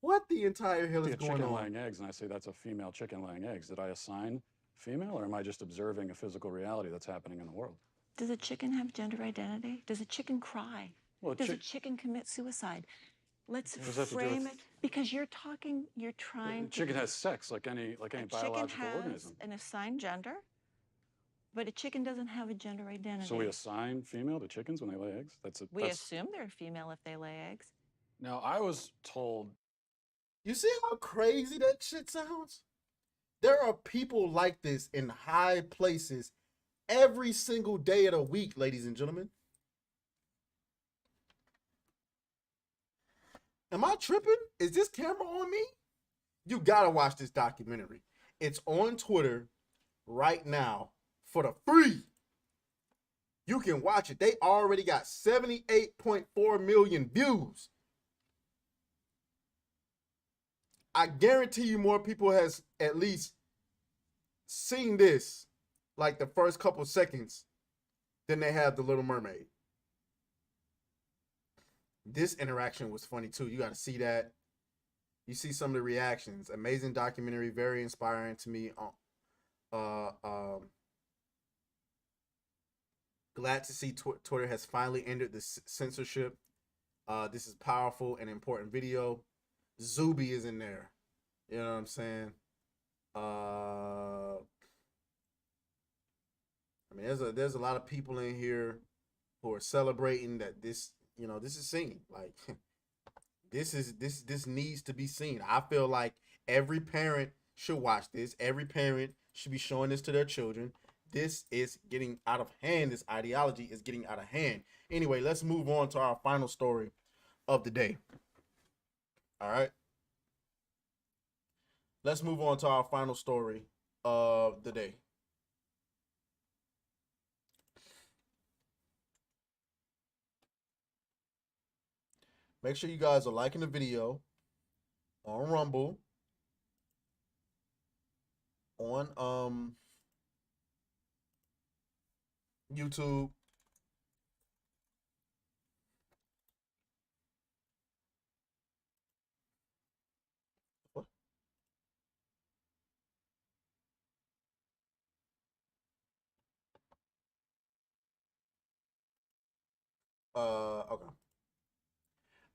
What the entire hell see is a going chicken on? laying eggs and I say that's a female chicken laying eggs, did I assign female, or am I just observing a physical reality that's happening in the world? Does a chicken have gender identity? Does a chicken cry? Well, Does a chicken commit suicide? Let's What does that have to do frame with- it, because you're trying to... Chicken has sex like any A chicken biological has organism. an assigned gender, but a chicken doesn't have a gender identity. So we assign female to chickens when they lay eggs? We assume they're female if they lay eggs. Now, I was told... You see how crazy that shit sounds? There are people like this in high places every single day of the week, ladies and gentlemen. Am I tripping? Is this camera on me? You gotta watch this documentary. It's on Twitter right now for the free. You can watch it. They already got 78.4 million views. I guarantee you more people has at least seen this like the first couple seconds than they have The Little Mermaid. This interaction was funny too. You got to see that. You see some of the reactions. Amazing documentary, very inspiring to me. Glad to see Twitter has finally ended the censorship. This is powerful and important video. Zuby is in there. You know what I'm saying? I mean, there's a lot of people in here who are celebrating that this, you know, this is seen. Like this needs to be seen. I feel like every parent should watch this. Every parent should be showing this to their children. This is getting out of hand. This ideology is getting out of hand. Anyway, let's move on to our final story of the day. All right. Let's move on to our final story of the day. Make sure you guys are liking the video on Rumble, on YouTube. What? Okay.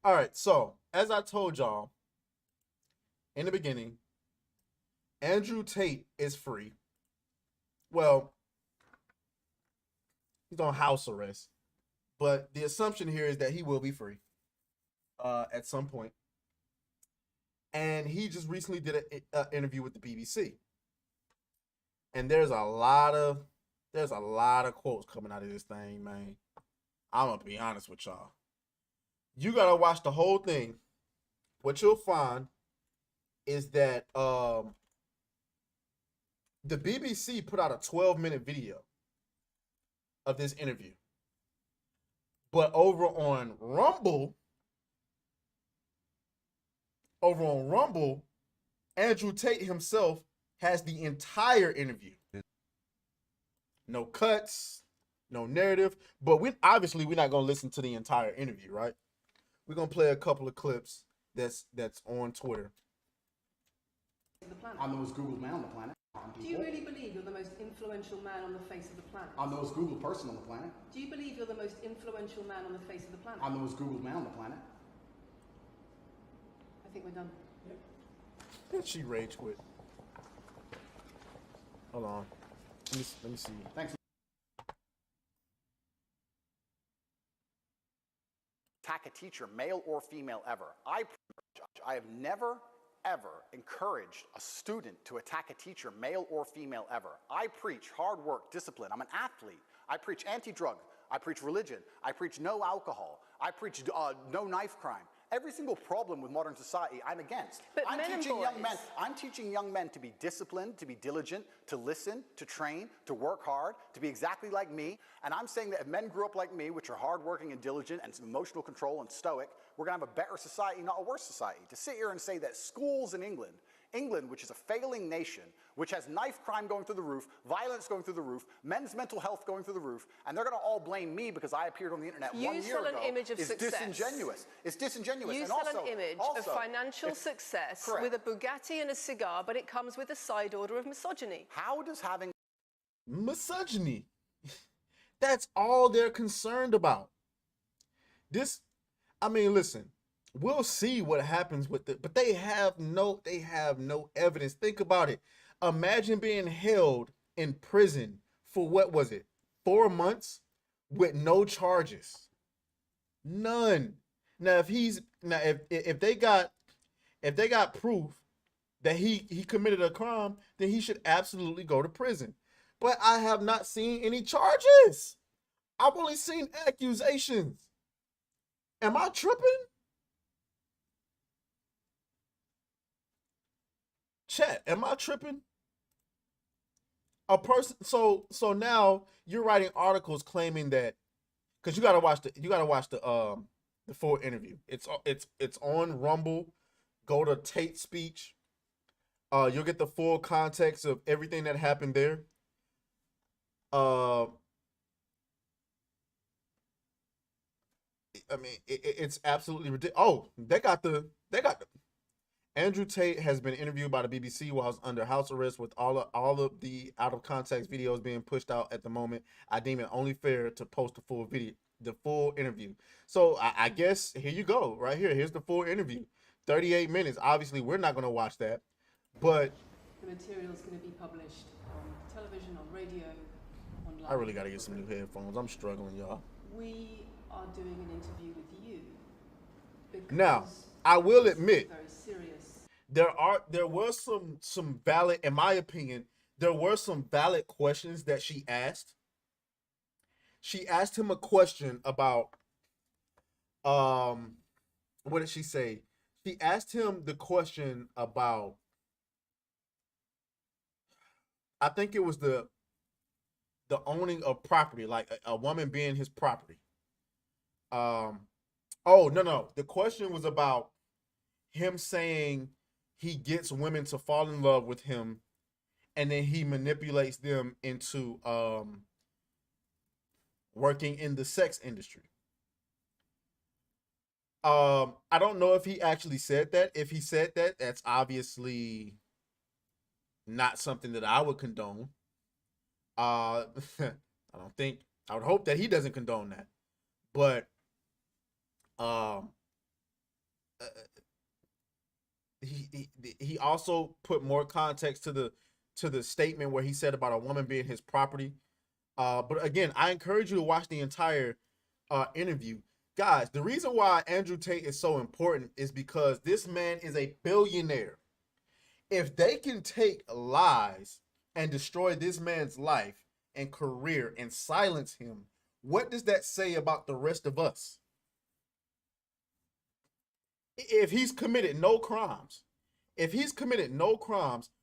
All right. So as I told y'all in the beginning, Andrew Tate is free. Well, he's on house arrest, but the assumption here is that he will be free at some point. And he just recently did an interview with the BBC, and there's a lot of quotes coming out of this thing, man. I'm gonna be honest with y'all. You gotta watch the whole thing. What you'll find is that the BBC put out a 12-minute video of this interview, but over on Rumble, Andrew Tate himself has the entire interview. No cuts, no narrative, but we're not gonna listen to the entire interview, right? We're gonna play a couple of clips that's on Twitter. I'm the most Googled man on the planet. Do you really believe you're the most influential man on the face of the planet? I'm the most Googled person on the planet. Do you believe you're the most influential man on the face of the planet? I'm the most Googled man on the planet. I think we're done. Yep. She rage quit. Hold on. Let me see. Thanks. Attack a teacher, male or female, ever. I have never, ever encouraged a student to attack a teacher, male or female, ever. I preach hard work, discipline. I'm an athlete. I preach anti-drug. I preach religion. I preach no alcohol. I preach no knife crime. Every single problem with modern society, I'm against. But I'm teaching young men to be disciplined, to be diligent, to listen, to train, to work hard, to be exactly like me. And I'm saying that if men grew up like me, which are hardworking and diligent and some emotional control and stoic, we're going to have a better society, not a worse society. To sit here and say that schools in England, which is a failing nation, which has knife crime going through the roof, violence going through the roof, men's mental health going through the roof, and they're going to all blame me because I appeared on the internet 1 year ago. You sell an image of success. Disingenuous. It's disingenuous. You and sell also, an image of financial success correct. with a Bugatti and a cigar, but it comes with a side order of misogyny. How does having Misogyny. That's all they're concerned about. Listen, we'll see what happens with it, but they have no evidence. Think about it. Imagine being held in prison for, what was it, 4 months with no charges. None. Now if they got proof that he committed a crime, then he should absolutely go to prison. But I have not seen any charges. I've only seen accusations. Am I tripping? Chat, am I tripping? A person, so now you're writing articles claiming that, because you gotta watch the full interview. It's on Rumble. Go to Tate speech. You'll get the full context of everything that happened there. It's absolutely ridiculous. Oh, they got the Andrew Tate has been interviewed by the BBC while he's under house arrest, with all of the out of context videos being pushed out at the moment. I deem it only fair to post the full interview. So I guess here you go, right here. Here's the full interview, 38 minutes. Obviously, we're not going to watch that, but The material is going to be published on television, on radio, online. I really got to get some new headphones. I'm struggling, y'all. We are doing an interview with you because Now, I will admit, very serious. there was some valid, in my opinion, there were some valid questions that she asked. She asked him a question about, what did she say? She asked him the question about, I think it was the owning of property, like a woman being his property. Oh, no. The question was about him saying he gets women to fall in love with him and then he manipulates them into working in the sex industry. I don't know if he actually said that. If he said that, that's obviously not something that I would condone. I don't think I would hope that he doesn't condone that. But um uh, he also put more context to the statement where he said about a woman being his property. But again, I encourage you to watch the entire interview. Guys, the reason why Andrew Tate is so important is because this man is a billionaire. If they can take lies and destroy this man's life and career and silence him, what does that say about the rest of us? If he's committed no crimes,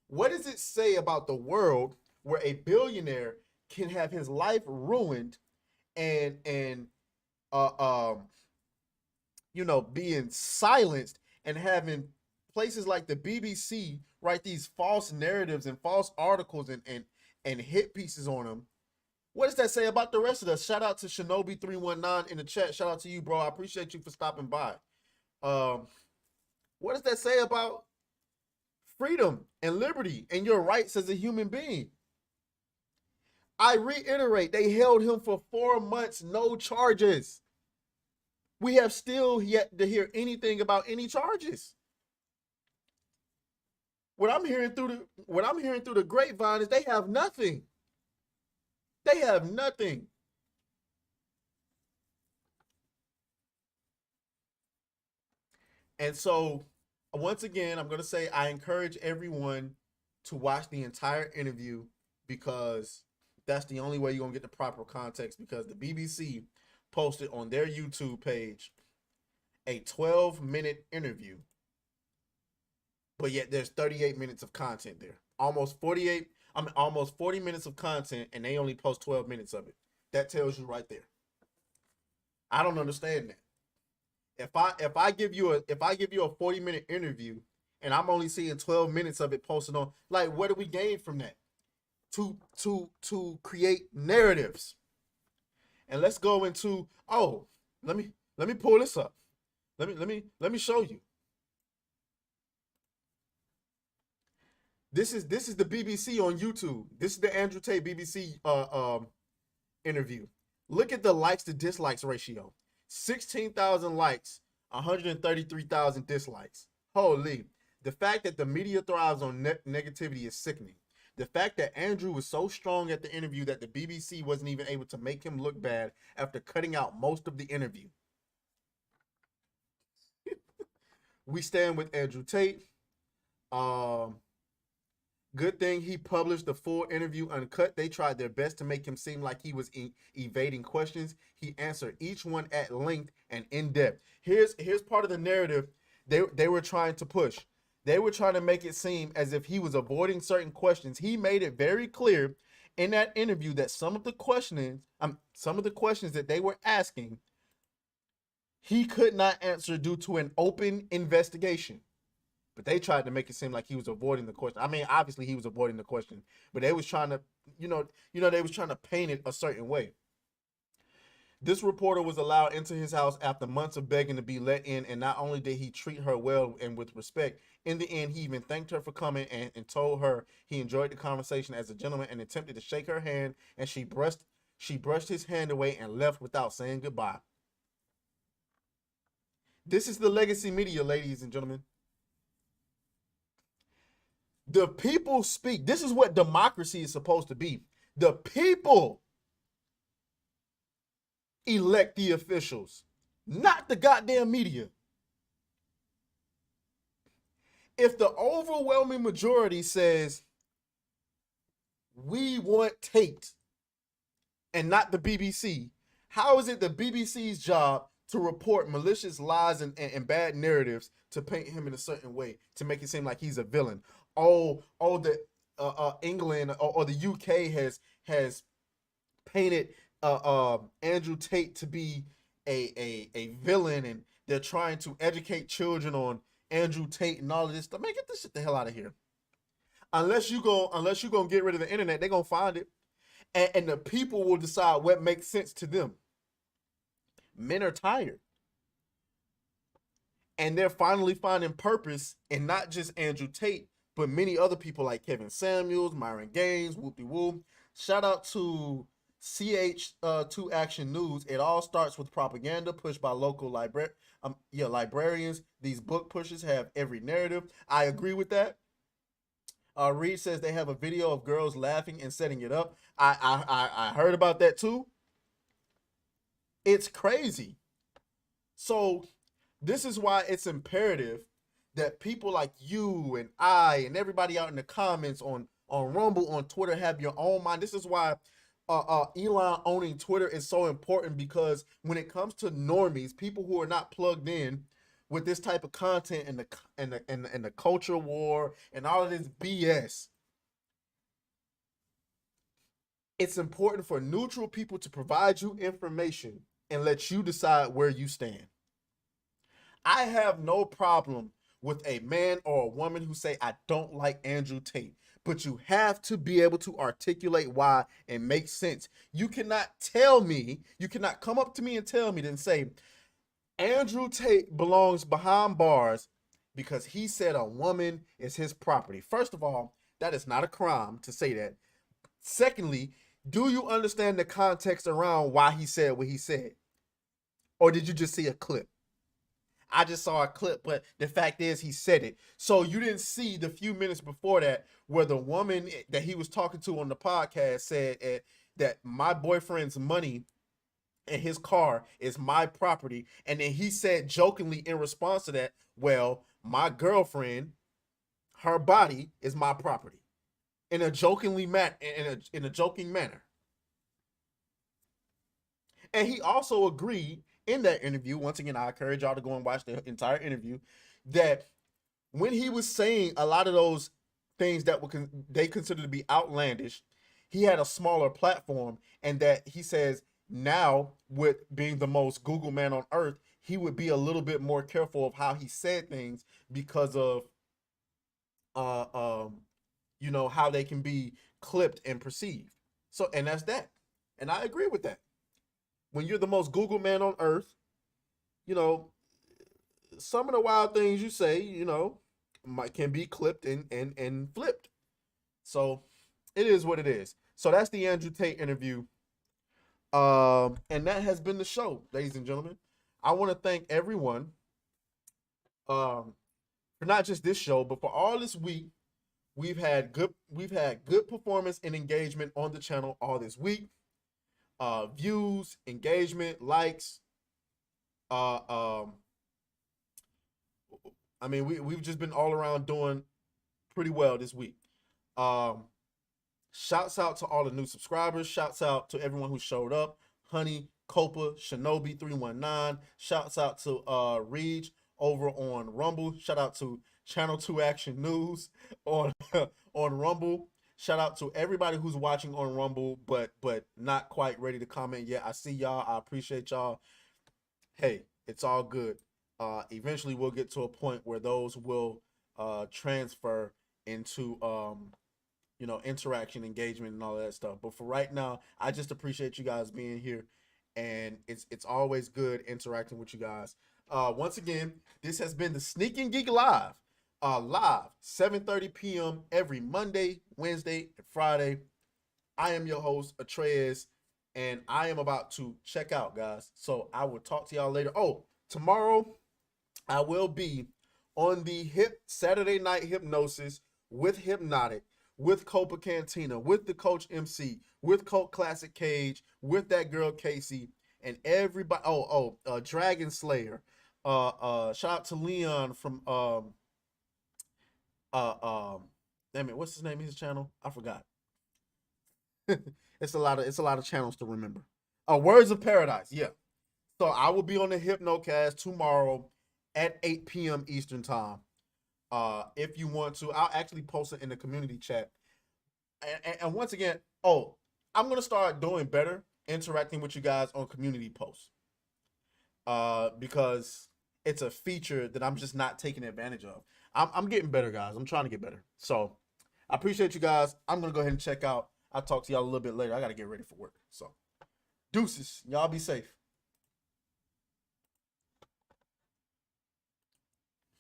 what does it say about the world where a billionaire can have his life ruined and being silenced and having places like the BBC write these false narratives and false articles and hit pieces on him? What does that say about the rest of us? Shout out to Shinobi319 in the chat. Shout out to you, bro. I appreciate you for stopping by. What does that say about freedom and liberty and your rights as a human being? I reiterate, they held him for 4 months, no charges. We have still yet to hear anything about any charges. What I'm hearing through the grapevine is they have nothing. They have nothing. And so, once again, I'm going to say I encourage everyone to watch the entire interview because that's the only way you're going to get the proper context, because the BBC posted on their YouTube page a 12-minute interview, but yet there's 38 minutes of content there. Almost 40 minutes of content, and they only post 12 minutes of it. That tells you right there. I don't understand that. If I give you a 40-minute interview and I'm only seeing 12 minutes of it posted on, like, what do we gain from that? To create narratives. And let's go into, let me pull this up. Let me show you. This is the BBC on YouTube. This is the Andrew Tate BBC interview. Look at the likes to dislikes ratio. 16,000 likes, 133,000 dislikes. Holy. The fact that the media thrives on negativity is sickening. The fact that Andrew was so strong at the interview that the BBC wasn't even able to make him look bad after cutting out most of the interview. We stand with Andrew Tate. Good thing he published the full interview uncut. They tried their best to make him seem like he was evading questions. He answered each one at length and in depth. Here's part of the narrative they were trying to push. They were trying to make it seem as if he was avoiding certain questions. He made it very clear in that interview that some of the questions that they were asking, he could not answer due to an open investigation. But they tried to make it seem like he was avoiding the question. I mean, obviously he was avoiding the question, but they was trying to, they was trying to paint it a certain way. This reporter was allowed into his house after months of begging to be let in, and not only did he treat her well and with respect, in the end, he even thanked her for coming and told her he enjoyed the conversation as a gentleman and attempted to shake her hand, and she brushed his hand away and left without saying goodbye. This is the legacy media, ladies and gentlemen. The people speak. This is what democracy is supposed to be. The people elect the officials, not the goddamn media. If the overwhelming majority says we want Tate and not the BBC, how is it the BBC's job to report malicious lies and bad narratives to paint him in a certain way, to make it seem like he's a villain? The England or the UK has painted Andrew Tate to be a villain they're trying to educate children on Andrew Tate and all of this stuff. Man, get this shit the hell out of here. Unless you're gonna get rid of the internet, they're gonna find it. And the people will decide what makes sense to them. Men are tired. And they're finally finding purpose in not just Andrew Tate, but many other people like Kevin Samuels, Myron Gaines, Whoopie Whoop. Shout out to CH2 Action News. It all starts with propaganda pushed by local librarians. These book pushers have every narrative. I agree with that. Reed says they have a video of girls laughing and setting it up. I heard about that too. It's crazy. So this is why it's imperative that people like you and I and everybody out in the comments on Rumble, on Twitter, have your own mind. This is why Elon owning Twitter is so important, because when it comes to normies, people who are not plugged in with this type of content and the culture war and all of this BS, it's important for neutral people to provide you information and let you decide where you stand. I have no problem with a man or a woman who say, I don't like Andrew Tate, but you have to be able to articulate why and make sense. You cannot come up to me and tell me, then say, Andrew Tate belongs behind bars because he said a woman is his property. First of all, that is not a crime to say that. Secondly, do you understand the context around why he said what he said? Or did you just see a clip? I just saw a clip, but the fact is he said it. So you didn't see the few minutes before that where the woman that he was talking to on the podcast said that my boyfriend's money and his car is my property. And then he said jokingly in response to that, well, my girlfriend, her body is my property, in a joking manner. And he also agreed in that interview, once again, I encourage y'all to go and watch the entire interview, that when he was saying a lot of those things that they consider to be outlandish, he had a smaller platform, and that he says now, with being the most Google man on earth, he would be a little bit more careful of how he said things because of how they can be clipped and perceived. So, and that's that. And I agree with that. When you're the most Google man on earth, some of the wild things you say, can be clipped and flipped. So it is what it is. So that's the Andrew Tate interview. And that has been the show, ladies and gentlemen. I want to thank everyone for not just this show, but for all this week. We've had good performance and engagement on the channel all this week. Views, engagement, likes. We've just been all around doing pretty well this week. Shouts out to all the new subscribers. Shouts out to everyone who showed up. Honey, Copa, Shinobi 319. Shouts out to Reed over on Rumble. Shout out to Channel 2 Action News on Rumble. Shout out to everybody who's watching on Rumble, but not quite ready to comment yet. I see y'all. I appreciate y'all. Hey, it's all good. Eventually, we'll get to a point where those will transfer into interaction, engagement, and all that stuff. But for right now, I just appreciate you guys being here, and it's always good interacting with you guys. Once again, this has been the Sneak and Geek Live. Live 7:30 p.m. every Monday, Wednesday, and Friday. I am your host, Atreus, and I am about to check out, guys. So I will talk to y'all later. Oh, tomorrow I will be on the Saturday Night Hypnosis with Hypnotic, with Copa Cantina, with the Coach MC, with Colt Classic Cage, with that girl Casey, and everybody. Dragon Slayer. Shout out to Leon from what's his name? His channel? I forgot. It's a lot of channels to remember. Words of Paradise, yeah. So I will be on the Hypnocast tomorrow at 8 p.m. Eastern time. If you want to, I'll actually post it in the community chat. And once again, I'm gonna start doing better interacting with you guys on community posts. Because it's a feature that I'm just not taking advantage of. I'm getting better, guys. I'm trying to get better. So I appreciate you guys. I'm going to go ahead and check out. I'll talk to y'all a little bit later. I got to get ready for work. So deuces. Y'all be safe.